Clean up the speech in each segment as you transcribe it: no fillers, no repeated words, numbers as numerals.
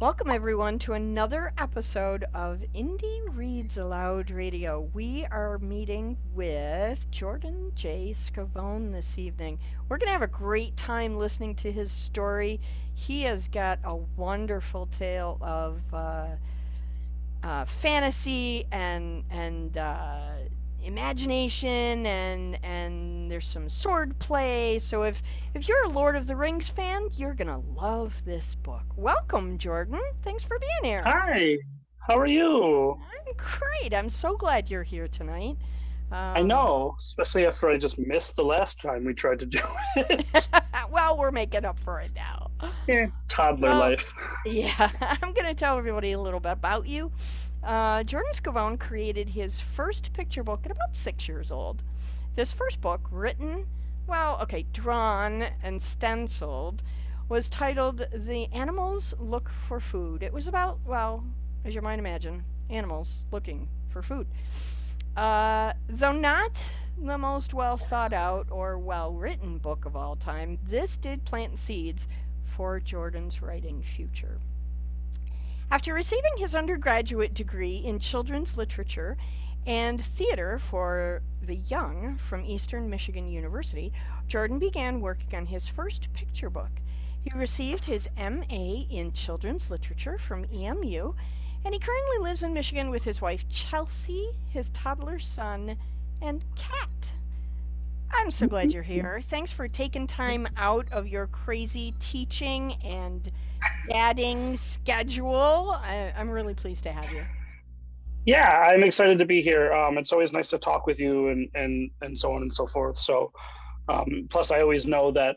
Welcome, everyone, to another episode of Indie Reads Aloud Radio. We are meeting with Jordan J. Scavone this evening. We're going to have a great time listening to his story. He has got a wonderful tale of fantasy and imagination, and there's some sword play. So if you're a Lord of the Rings fan, you're gonna love this book. Welcome, Jordan. Thanks for being here. Hi, how are you? I'm great. I'm so glad you're here tonight. I Um, know, especially after I just missed the last time we tried to do it. well, we're making up for it now. Toddler So, life. yeah, I'm going to tell everybody a little bit about you. Jordan Scavone created his first picture book at about 6 years old. This first book, drawn and stenciled, was titled The Animals Look for Food. It was about, well, as you might imagine, animals looking for food. Though not the most well thought out or well written book of all time, this did plant seeds for Jordan's writing future. After receiving his undergraduate degree in children's literature and theater for the young from Eastern Michigan University, Jordan began working on his first picture book. He received his MA in children's literature from EMU, and he currently lives in Michigan with his wife Chelsea, his toddler son, and cat. I'm so glad you're here. Thanks for taking time out of your crazy teaching and dadding schedule. I'm really pleased to have you. Yeah, I'm excited to be here. It's always nice to talk with you and so on and so forth. So, plus I always know that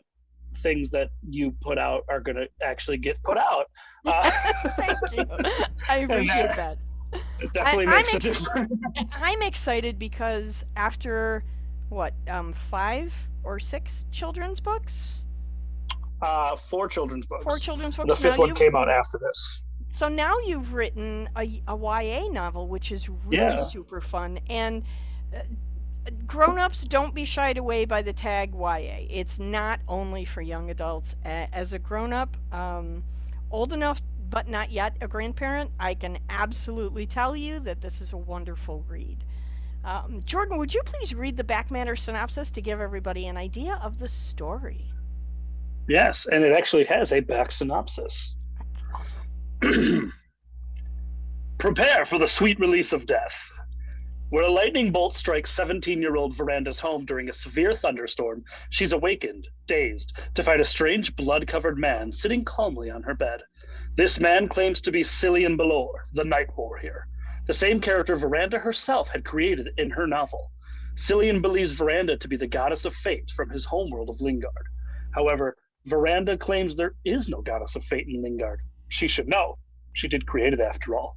things that you put out are going to actually get put out. Uh, Thank you. I and appreciate that that. it I, definitely I'm makes a ex- difference. I'm excited because after what 5 or 6 children's books, Four children's four books. children's The books. fifth one came out after this. So now you've written a YA novel, which is really Yeah. super fun. And uh, grown-ups, don't be shied away by the tag YA. It's not only for young adults. As a grown-up, old enough but not yet a grandparent, I can absolutely tell you that this is a wonderful read. Jordan, would you please read the back matter synopsis to give everybody an idea of the story? Yes, and it actually has a back synopsis. That's awesome. Prepare for the sweet release of death. When a lightning bolt strikes 17-year-old Viranda's home during a severe thunderstorm, she's awakened, dazed, to find a strange blood-covered man sitting calmly on her bed. This man claims to be Cillian Balor, the Night Warrior, the same character Viranda herself had created in her novel. Cillian believes Viranda to be the goddess of fate from his homeworld of Lingard. However, Viranda claims there is no goddess of fate in Lingard. She should know. She did create it after all.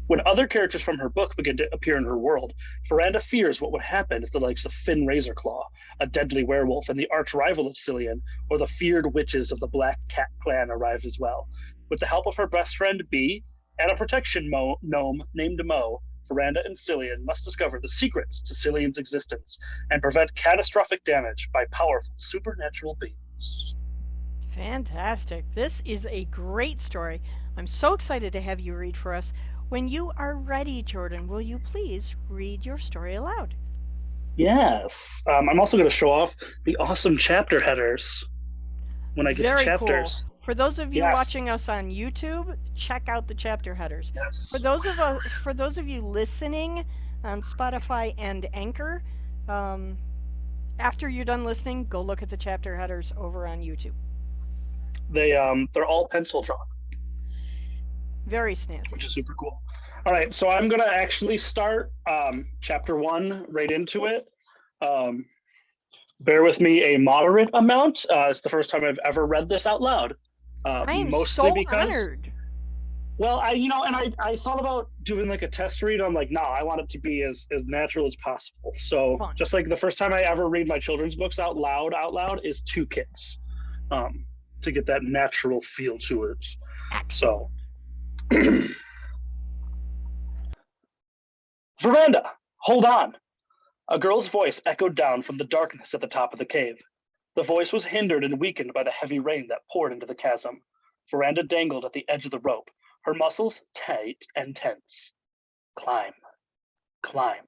When other characters from her book begin to appear in her world, Viranda fears what would happen if the likes of Finn Razorclaw, a deadly werewolf and the arch rival of Cillian, or the feared witches of the Black Cat clan arrived as well. With the help of her best friend Bee and a protection gnome named Mo, Viranda and Cillian must discover the secrets to Cillian's existence and prevent catastrophic damage by powerful supernatural beings. Fantastic. This is a great story. I'm so excited to have you read for us. When you are ready, Jordan, will you please read your story aloud? Yes. I'm also going to show off the awesome chapter headers when I get to Very cool. chapters. For those of you Yes. watching us on YouTube, check out the chapter headers. Yes. For those of you listening on Spotify and Anchor, um, after you're done listening, go look at the chapter headers over on YouTube. They're all pencil drawn, Very snazzy. which is super cool. All right, so I'm gonna actually start chapter one right into it. Um, bear with me a moderate amount. It's the first time I've ever read this out loud. I am Mostly so because, honored. well, I thought about doing like a test read. I'm like, no, I want it to be as natural as possible. So Fun. just like the first time I ever read my children's books out loud is two kids, to get that natural feel to it. Excellent. So, Veranda, hold on! A girl's voice echoed down from the darkness at the top of the cave. The voice was hindered and weakened by the heavy rain that poured into the chasm. Veranda dangled at the edge of the rope, her muscles tight and tense. Climb, climb,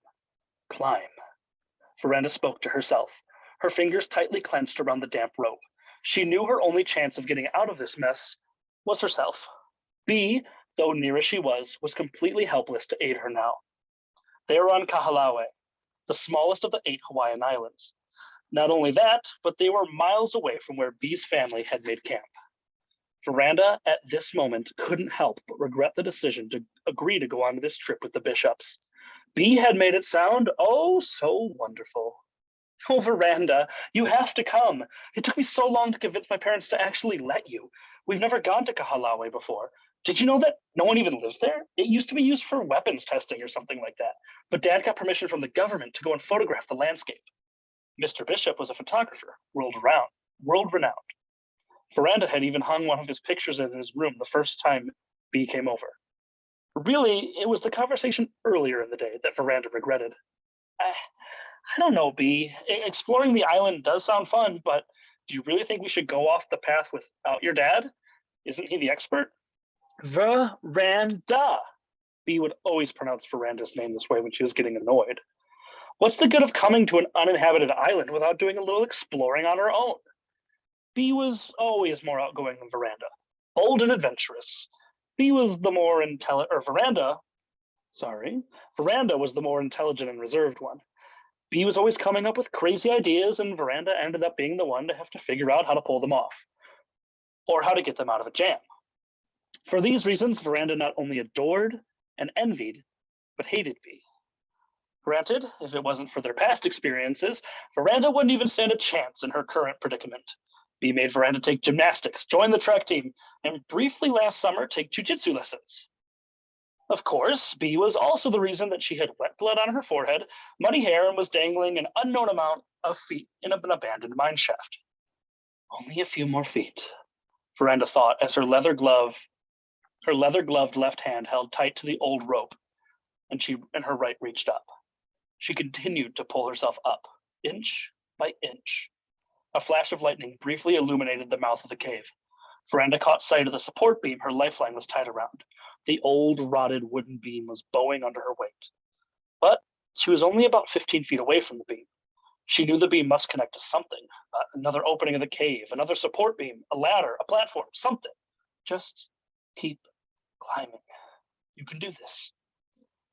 climb. Viranda spoke to herself, her fingers tightly clenched around the damp rope. She knew her only chance of getting out of this mess was herself. Bee, though near as she was completely helpless to aid her now. They were on Kahalawe, the smallest of the 8 Hawaiian islands. Not only that, but they were miles away from where Bee's family had made camp. Viranda, at this moment, couldn't help but regret the decision to agree to go on this trip with the bishops. Bee had made it sound oh so wonderful. Oh, Viranda, you have to come. It took me so long to convince my parents to actually let you. We've never gone to Kahalawe before. Did you know that no one even lives there? It used to be used for weapons testing or something like that. But Dad got permission from the government to go and photograph the landscape. Mr. Bishop was a photographer, world-renowned. Viranda had even hung one of his pictures in his room the first time Bee came over. Really, it was the conversation earlier in the day that Viranda regretted. I don't know, Bee. Exploring the island does sound fun, but do you really think we should go off the path without your dad? Isn't he the expert? Viranda. Bee would always pronounce Viranda's name this way when she was getting annoyed. What's the good of coming to an uninhabited island without doing a little exploring on her own? Bee was always more outgoing than Viranda, bold and adventurous. Bee was the more Viranda was the more intelligent and reserved one. Bee was always coming up with crazy ideas, and Viranda ended up being the one to have to figure out how to pull them off, or how to get them out of a jam. For these reasons, Viranda not only adored and envied, but hated Bee. Granted, if it wasn't for their past experiences, Viranda wouldn't even stand a chance in her current predicament. Bee made Viranda take gymnastics, join the track team, and briefly last summer take jujitsu lessons. Of course, Bee was also the reason that she had wet blood on her forehead, muddy hair, and was dangling an unknown amount of feet in an abandoned mine shaft. Only a few more feet, Viranda thought as her leather-gloved left hand held tight to the old rope, and her right reached up. She continued to pull herself up, inch by inch. A flash of lightning briefly illuminated the mouth of the cave. Viranda caught sight of the support beam her lifeline was tied around. The old, rotted wooden beam was bowing under her weight. But she was only about 15 feet away from the beam. She knew the beam must connect to something. Another opening of the cave, another support beam, a ladder, a platform, something. Just keep climbing. You can do this.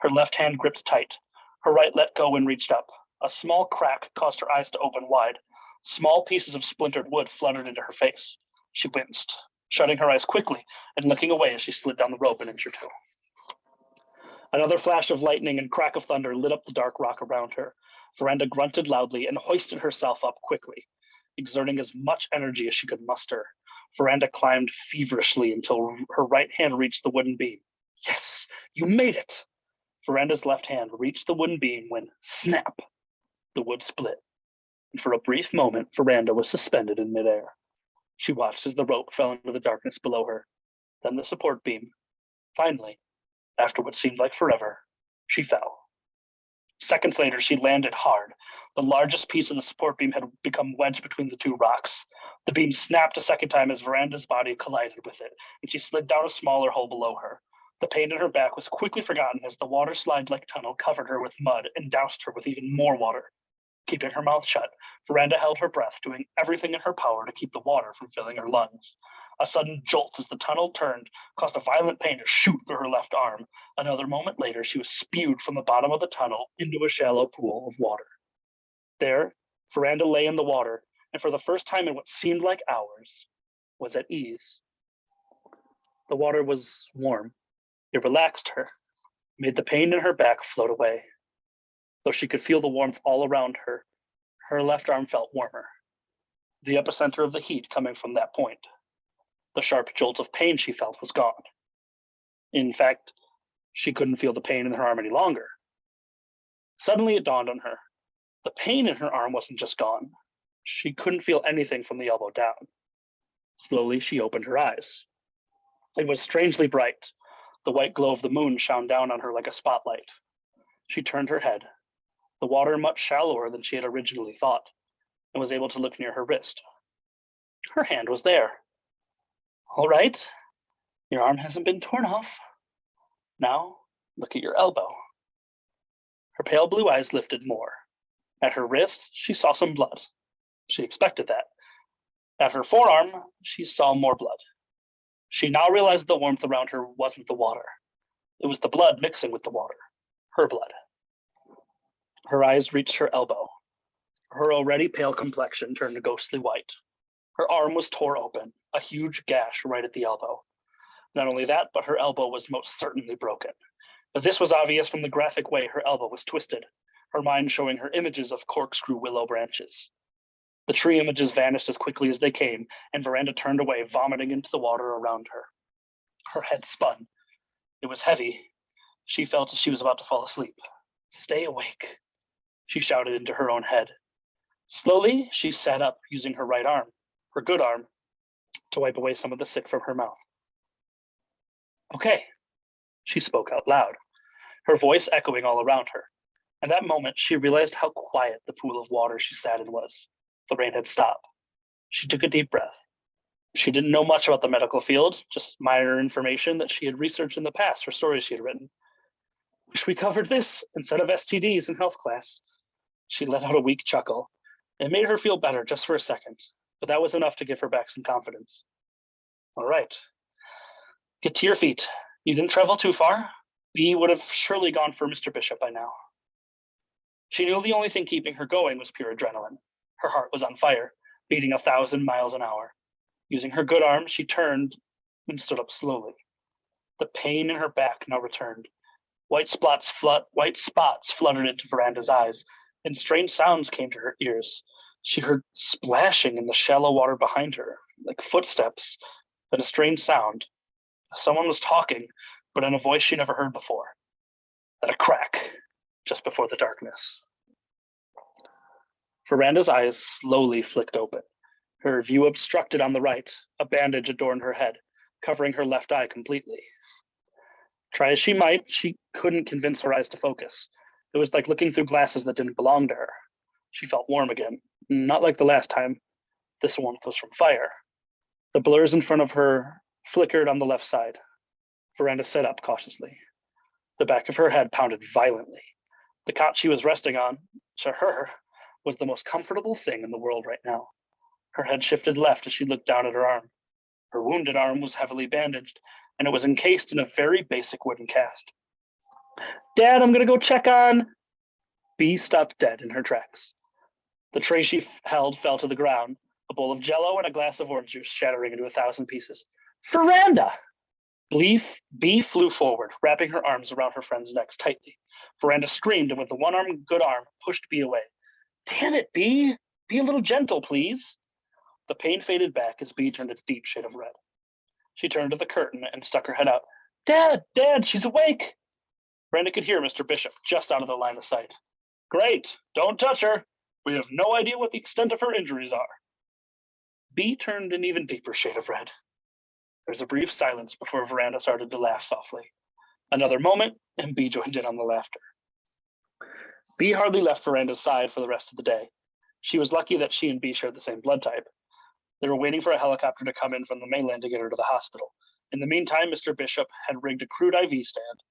Her left hand gripped tight. Her right let go and reached up. A small crack caused her eyes to open wide. Small pieces of splintered wood fluttered into her face. She winced, shutting her eyes quickly and looking away as she slid down the rope an inch or two. Another flash of lightning and crack of thunder lit up the dark rock around her. Viranda grunted loudly and hoisted herself up quickly, exerting as much energy as she could muster. Viranda climbed feverishly until her right hand reached the wooden beam. Yes, you made it! Viranda's left hand reached the wooden beam when, snap, the wood split. And for a brief moment, Viranda was suspended in midair. She watched as the rope fell into the darkness below her, then the support beam. Finally, after what seemed like forever, she fell. Seconds later, she landed hard. The largest piece of the support beam had become wedged between the two rocks. The beam snapped a second time as Viranda's body collided with it, and she slid down a smaller hole below her. The pain in her back was quickly forgotten as the water slide-like tunnel covered her with mud and doused her with even more water. Keeping her mouth shut, Viranda held her breath, doing everything in her power to keep the water from filling her lungs. A sudden jolt as the tunnel turned caused a violent pain to shoot through her left arm. Another moment later, she was spewed from the bottom of the tunnel into a shallow pool of water. There, Viranda lay in the water, and for the first time in what seemed like hours, was at ease. The water was warm. It relaxed her, made the pain in her back float away. Though she could feel the warmth all around her, her left arm felt warmer, the epicenter of the heat coming from that point. The sharp jolt of pain she felt was gone. In fact, she couldn't feel the pain in her arm any longer. Suddenly it dawned on her. The pain in her arm wasn't just gone. She couldn't feel anything from the elbow down. Slowly, she opened her eyes. It was strangely bright. The white glow of the moon shone down on her like a spotlight. She turned her head, the water much shallower than she had originally thought, and was able to look near her wrist. Her hand was there. All right, Your arm hasn't been torn off. Now, look at your elbow. Her pale blue eyes lifted more. At her wrist, she saw some blood. She expected that. At her forearm, she saw more blood. She now realized the warmth around her wasn't the water. It was the blood mixing with the water. Her blood. Her eyes reached her elbow. Her already pale complexion turned a ghostly white. Her arm was torn open, a huge gash right at the elbow. Not only that, but her elbow was most certainly broken. But this was obvious from the graphic way her elbow was twisted, her mind showing her images of corkscrew willow branches. The tree images vanished as quickly as they came, and Viranda turned away, vomiting into the water around her. Her head spun. It was heavy. She felt as she was about to fall asleep. Stay awake, she shouted into her own head. Slowly, she sat up, using her right arm, her good arm, to wipe away some of the sick from her mouth. Okay, she spoke out loud, her voice echoing all around her. At that moment, she realized how quiet the pool of water she sat in was. The rain had stopped. She took a deep breath. She didn't know much about the medical field, just minor information that she had researched in the past for stories she had written. Wish we covered this instead of STDs in health class. She let out a weak chuckle. It made her feel better just for a second, but that was enough to give her back some confidence. All right. Get to your feet. You didn't travel too far. B would have surely gone for Mr. Bishop by now. She knew the only thing keeping her going was pure adrenaline. Her heart was on fire, beating 1,000 miles an hour. Using her good arm, she turned and stood up slowly. The pain in her back now returned. White spots fluttered into Viranda's eyes, and strange sounds came to her ears. She heard splashing in the shallow water behind her, like footsteps, then a strange sound. Someone was talking, but in a voice she never heard before. Then a crack, just before the darkness. Viranda's eyes slowly flicked open. Her view obstructed on the right. A bandage adorned her head, covering her left eye completely. Try as she might, she couldn't convince her eyes to focus. It was like looking through glasses that didn't belong to her. She felt warm again, not like the last time. This warmth was from fire. The blurs in front of her flickered on the left side. Viranda sat up cautiously. The back of her head pounded violently. The cot she was resting on, to her, was the most comfortable thing in the world right now. Her head shifted left as she looked down at her arm. Her wounded arm was heavily bandaged, and it was encased in a very basic wooden cast. Dad, I'm gonna go check on... B stopped dead in her tracks. The tray she held fell to the ground, a bowl of Jell-O and a glass of orange juice shattering into 1,000 pieces. Viranda! B flew forward, wrapping her arms around her friend's necks tightly. Viranda screamed and with the one-armed good arm pushed B away. Damn it, B! Be a little gentle, please. The pain faded back as B turned a deep shade of red. She turned to the curtain and stuck her head out. Dad, she's awake! Viranda could hear Mr. Bishop just out of the line of sight. Great, don't touch her. We have no idea what the extent of her injuries are. B turned an even deeper shade of red. There was a brief silence before Viranda started to laugh softly. Another moment, and B joined in on the laughter. B hardly left Viranda's side for the rest of the day. She was lucky that she and B shared the same blood type. They were waiting for a helicopter to come in from the mainland to get her to the hospital. In the meantime, Mr. Bishop had rigged a crude IV stand.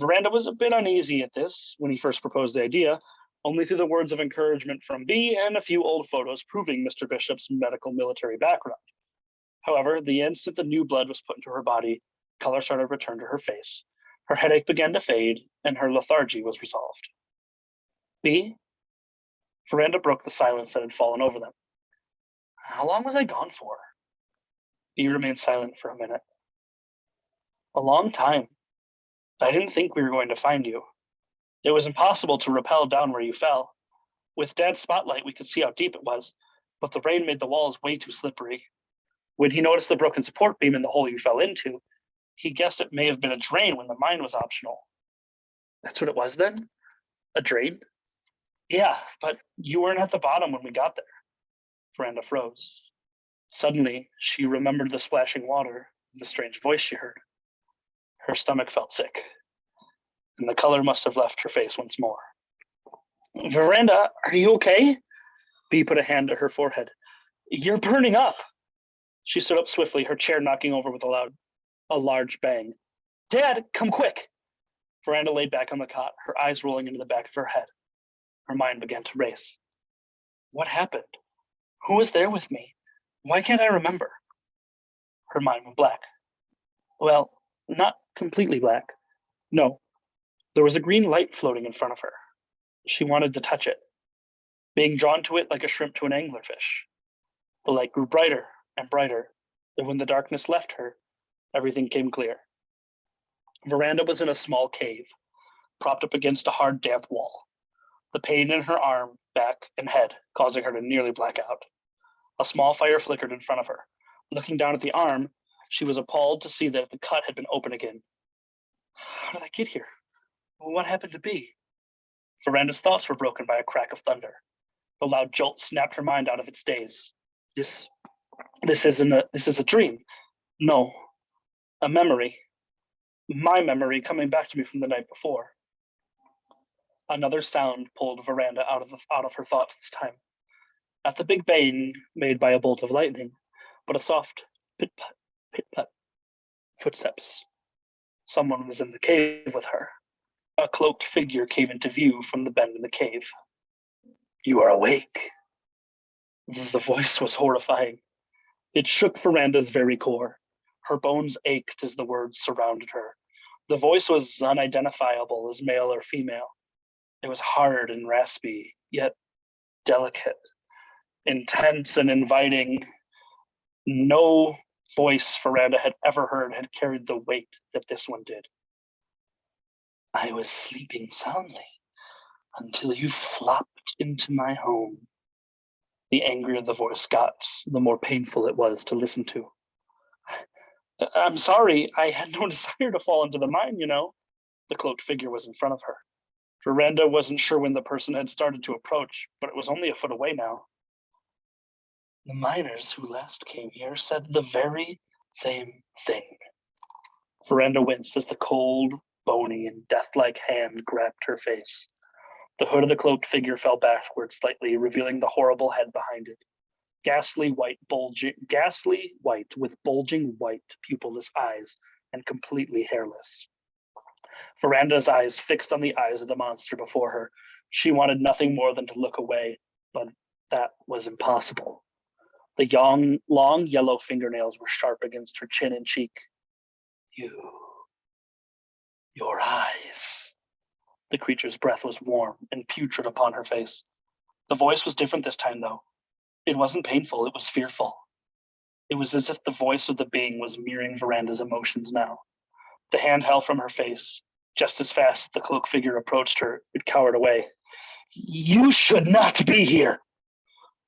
Viranda was a bit uneasy at this when he first proposed the idea, only through the words of encouragement from B and a few old photos proving Mr. Bishop's medical military background. However, the instant the new blood was put into her body, color started to return to her face. Her headache began to fade, and her lethargy was resolved. B? Viranda broke the silence that had fallen over them. How long was I gone for? B remained silent for a minute. A long time. I didn't think we were going to find you. It was impossible to rappel down where you fell. With Dad's spotlight, we could see how deep it was, but the rain made the walls way too slippery. When he noticed the broken support beam in the hole you fell into, he guessed it may have been a drain when the mine was optional. That's what it was then? A drain? Yeah, but you weren't at the bottom when we got there. Viranda froze. Suddenly, she remembered the splashing water and the strange voice she heard. Her stomach felt sick, and the color must have left her face once more. Viranda, are you okay? B put a hand to her forehead. You're burning up. She stood up swiftly, her chair knocking over with Aloud. A large bang. Dad, come quick! Viranda lay back on the cot, her eyes rolling into the back of her head. Her mind began to race. What happened? Who was there with me? Why can't I remember? Her mind went black. Well, not completely black. No, there was a green light floating in front of her. She wanted to touch it, being drawn to it like a shrimp to an anglerfish. The light grew brighter and brighter, and when the darkness left her, everything came clear. Viranda was in a small cave, propped up against a hard, damp wall. The pain in her arm, back, and head causing her to nearly black out. A small fire flickered in front of her. Looking down at the arm, she was appalled to see that the cut had been open again. How did I get here? What happened to B? Viranda's thoughts were broken by a crack of thunder. The loud jolt snapped her mind out of its daze. This is a dream. No, a memory. My memory coming back to me from the night before. Another sound pulled Viranda out of her thoughts this time. Not the big bang made by a bolt of lightning, but a soft pit-pat footsteps. Someone was in the cave with her. A cloaked figure came into view from the bend in the cave. You are awake. The voice was horrifying. It shook Viranda's very core. Her bones ached as the words surrounded her. The voice was unidentifiable as male or female. It was hard and raspy, yet delicate, intense and inviting. No voice Viranda had ever heard had carried the weight that this one did. I was sleeping soundly until you flopped into my home. The angrier the voice got, the more painful it was to listen to. I'm sorry, I had no desire to fall into the mine, you know. The cloaked figure was in front of her. Viranda wasn't sure when the person had started to approach, but it was only a foot away now. The miners who last came here said the very same thing. Viranda winced as the cold, bony, and death-like hand grabbed her face. The hood of the cloaked figure fell backward slightly, revealing the horrible head behind it. Ghastly white with bulging white pupilless eyes and completely hairless. Viranda's eyes fixed on the eyes of the monster before her. She wanted nothing more than to look away, but that was impossible. The long yellow fingernails were sharp against her chin and cheek. Your eyes. The creature's breath was warm and putrid upon her face. The voice was different this time, though. It wasn't painful, it was fearful. It was as if the voice of the being was mirroring Viranda's emotions now. The hand held from her face. Just as fast the cloaked figure approached her, it cowered away. You should not be here!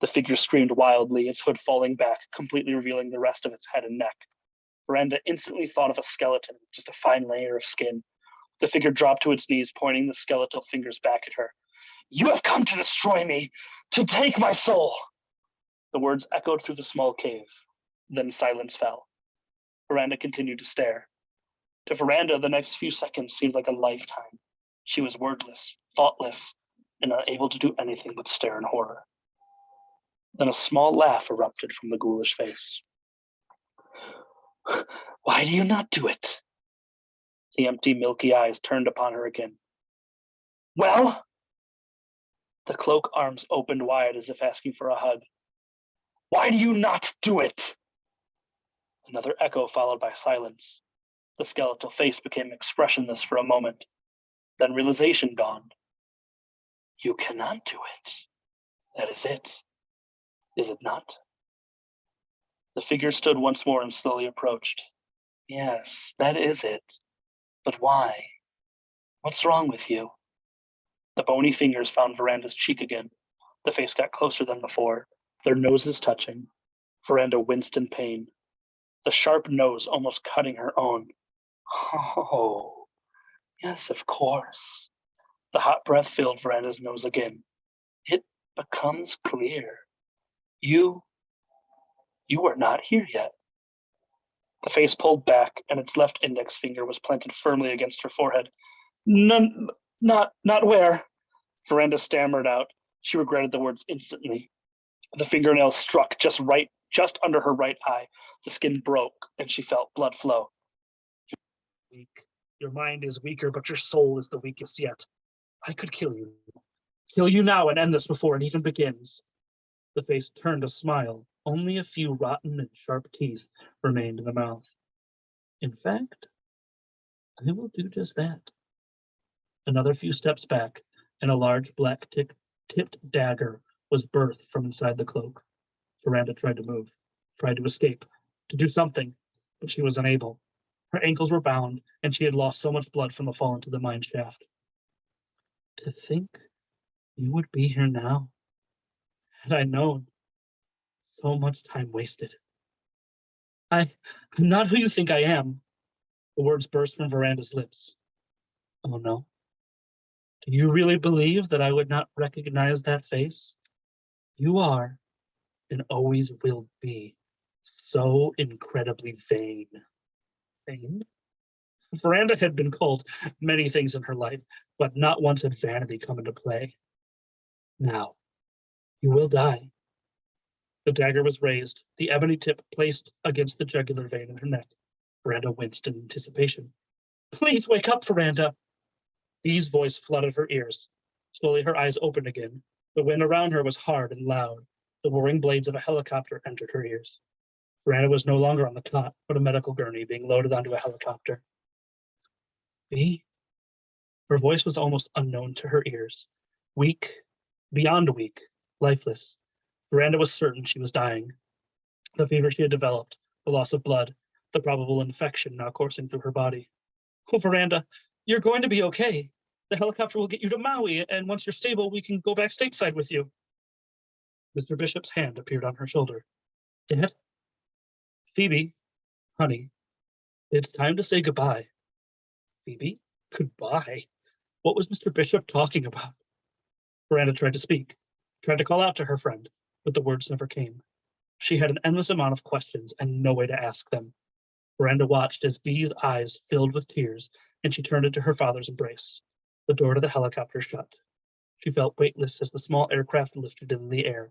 The figure screamed wildly, its hood falling back, completely revealing the rest of its head and neck. Viranda instantly thought of a skeleton with just a fine layer of skin. The figure dropped to its knees, pointing the skeletal fingers back at her. You have come to destroy me, to take my soul! The words echoed through the small cave. Then silence fell. Viranda continued to stare. To Viranda, the next few seconds seemed like a lifetime. She was wordless, thoughtless, and unable to do anything but stare in horror. Then a small laugh erupted from the ghoulish face. Why do you not do it? The empty, milky eyes turned upon her again. Well? The cloak arms opened wide as if asking for a hug. Why do you not do it? Another echo followed by silence. The skeletal face became expressionless for a moment. Then realization dawned. You cannot do it. That is it. Is it not? The figure stood once more and slowly approached. Yes, that is it. But why? What's wrong with you? The bony fingers found Viranda's cheek again. The face got closer than before, their noses touching. Viranda winced in pain, the sharp nose almost cutting her own. Oh, yes, of course. The hot breath filled Viranda's nose again. It becomes clear. You are not here yet. The face pulled back, and its left index finger was planted firmly against her forehead. None, not where? Viranda stammered out. She regretted the words instantly. The fingernail struck just under her right eye. The skin broke, and she felt blood flow. weak. Your mind is weaker, but your soul is the weakest yet. I could kill you. Kill you now and end this before it even begins. The face turned a smile. Only a few rotten and sharp teeth remained in the mouth. In fact, I will do just that. Another few steps back, and a large black tipped dagger was birthed from inside the cloak. Viranda tried to move, tried to escape, to do something, but she was unable. Her ankles were bound, and she had lost so much blood from the fall into the mine shaft. To think you would be here now. Had I known, so much time wasted. I'm not who you think I am. The words burst from Viranda's lips. Oh no. Do you really believe that I would not recognize that face? You are, and always will be, so incredibly vain. Vain? Viranda had been called many things in her life, but not once had vanity come into play. Now, you will die. The dagger was raised, the ebony tip placed against the jugular vein in her neck. Viranda winced in anticipation. Please wake up, Viranda! Dee's voice flooded her ears. Slowly her eyes opened again. The wind around her was hard and loud. The whirring blades of a helicopter entered her ears. Viranda was no longer on the cot, but a medical gurney being loaded onto a helicopter. Bee? Her voice was almost unknown to her ears. Weak, beyond weak, lifeless. Viranda was certain she was dying. The fever she had developed, the loss of blood, the probable infection now coursing through her body. Oh, Viranda, you're going to be okay. The helicopter will get you to Maui, and once you're stable, we can go back stateside with you. Mr. Bishop's hand appeared on her shoulder. Dad? Phoebe, honey, it's time to say goodbye. Phoebe? Goodbye? What was Mr. Bishop talking about? Viranda tried to speak, tried to call out to her friend, but the words never came. She had an endless amount of questions and no way to ask them. Viranda watched as Bee's eyes filled with tears, and she turned into her father's embrace. The door to the helicopter shut. She felt weightless as the small aircraft lifted in the air.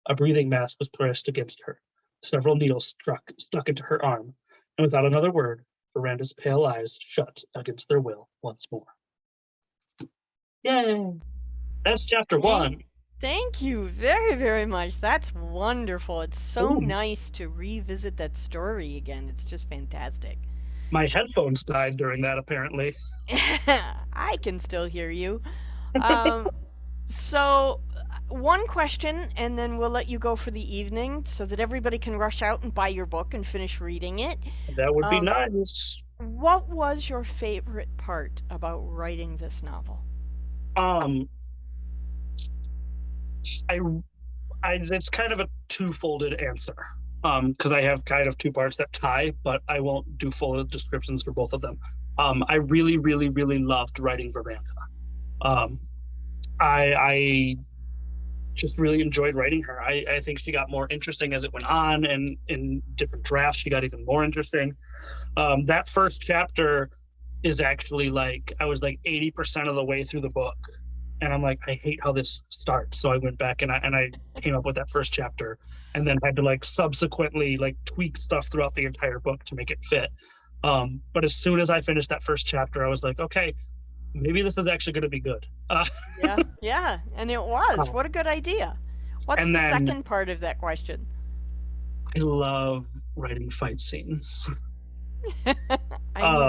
A breathing mask was pressed against her. Several needles stuck into her arm, and without another word, Viranda's pale eyes shut against their will once more. Yay! That's chapter 1. Thank you very, very much. That's wonderful. It's so Ooh. nice to revisit that story again. It's just fantastic. My headphones died during that, apparently. I can still hear you. So, one question, and then we'll let you go for the evening so that everybody can rush out and buy your book and finish reading it. That would be nice. What was your favorite part about writing this novel? It's kind of a two-folded answer. Because I have kind of two parts that tie, but I won't do full descriptions for both of them. I really, really, really loved writing Viranda. I just really enjoyed writing her. I think she got more interesting as it went on, and in different drafts, she got even more interesting. That first chapter is actually I was 80% of the way through the book. And I'm like, I hate how this starts. So I went back and I came up with that first chapter, and then had to subsequently tweak stuff throughout the entire book to make it fit. But as soon as I finished that first chapter, I was like, okay, maybe this is actually going to be good. Yeah, and it was. What a good idea. What's the second part of that question? I love writing fight scenes. I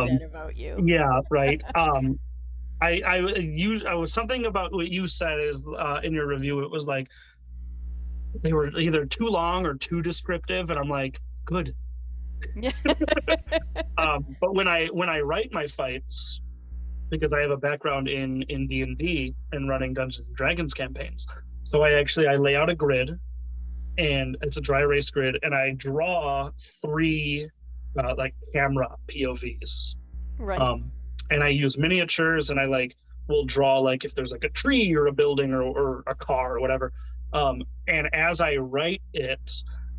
knew that about you. Yeah, right. I was something about what you said is in your review. It was they were either too long or too descriptive, and I'm like, good. Yeah. But when I write my fights, because I have a background in D&D and running Dungeons and Dragons campaigns, so I lay out a grid, and it's a dry erase grid, and I draw 3 camera POVs. Right. And I use miniatures, and I will draw if there's a tree or a building or a car or whatever. And as I write it,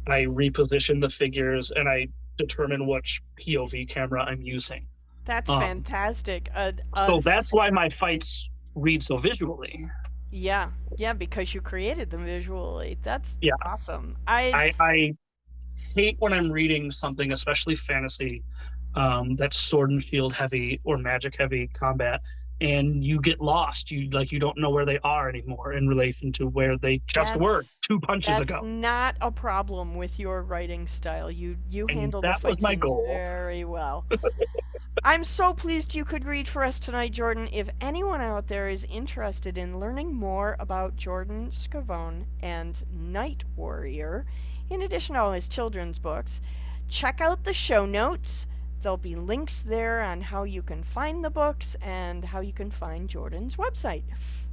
I reposition the figures and I determine which POV camera I'm using. That's fantastic. So that's why my fights read so visually. Yeah, because you created them visually. That's awesome. I hate when I'm reading something, especially fantasy, that's sword and shield heavy or magic heavy combat, and you get lost. You don't know where they are anymore in relation to where they just were 2 punches That's ago. not a problem with your writing style. You And handled the that was fight my scenes goal. very well. I'm so pleased you could read for us tonight, Jordan. If anyone out there is interested in learning more about Jordan Scavone and Night Warrior, in addition to all his children's books, check out the show notes. There'll be links there on how you can find the books and how you can find Jordan's website.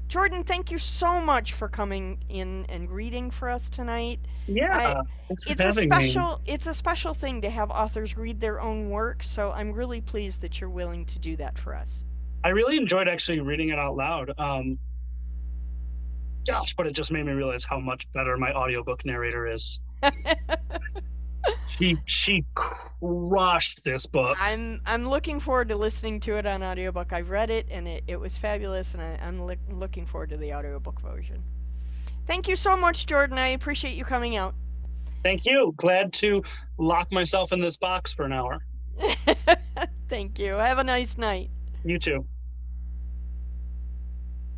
Jordan, thank you so much for coming in and reading for us tonight. Yeah, thanks for having me. It's a special thing to have authors read their own work, so I'm really pleased that you're willing to do that for us. I really enjoyed actually reading it out loud. Gosh, but it just made me realize how much better my audiobook narrator is. She crushed this book. I'm looking forward to listening to it on audiobook. I've read it and it was fabulous, and I'm looking forward to the audiobook version. Thank you so much, Jordan. I appreciate you coming out. Thank you. Glad to lock myself in this box for an hour. Thank you. Have a nice night. You too.